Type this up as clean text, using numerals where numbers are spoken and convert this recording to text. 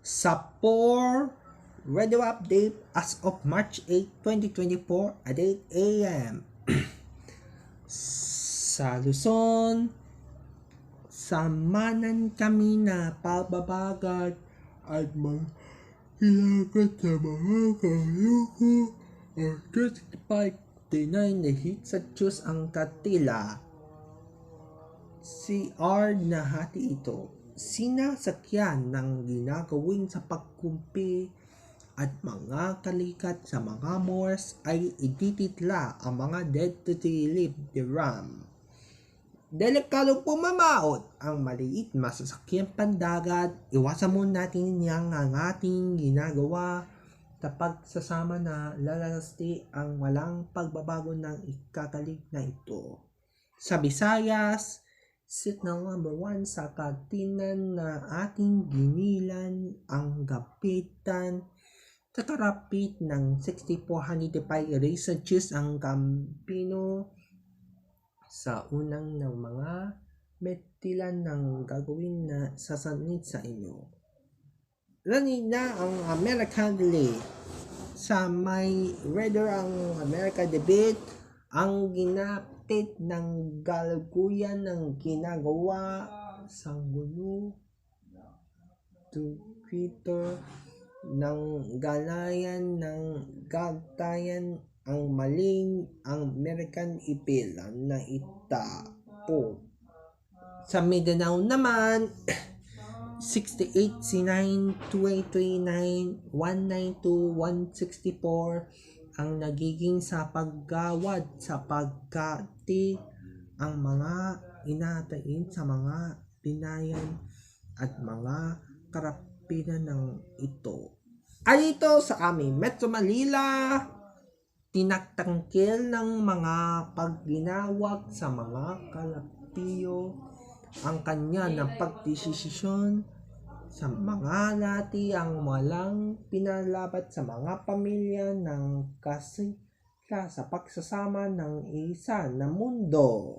sa 4 radio update as of March 8, 2024 at 8 a.m. Sa Luzon, samanan kami na pababagat at mga hilagat sa mga kayuko at 35 na hit sa Diyos ang katila. CR na hati ito, sinasakyan ng ginagawin sa pagkumpi at mga kalikat sa mga Moors ay itititla ang mga dead to tilip the ram. Delikado pumamaot ang maliit masasakyang pandagat, iwasan muna natin niyang ang ating ginagawa sa pagsasama na lalalasti ang walang pagbabago ng ikakalig na ito. Sa Visayas, signal number 1 sa katinan na ating ginilan ang gapitan sa karapit ng 6405 Reza Cheese ang Campino sa unang ng mga metilan ng gagawin na sasanit sa inyo. Lanin na ang American Lee sa may radar ang America debate ang ginapit ng galguyan ng ginagawa sa gulo to Twitter ng galayan ng gagtayan ang maling ang American ipilan na itapo. Sa Mindanao naman, 68C92839192164 ang nagiging sa paggawad sa pagkati ang mga inatain sa mga binayan at mga karapinan ng ito. Ay ito sa aming Metro Manila, tinatangkil ng mga pagginawag sa mga kalapiyo ang kanya ng pagdesisyon sa mga lati ang walang pinalabat sa mga pamilya ng kasikla sa pagsasama ng isa na mundo.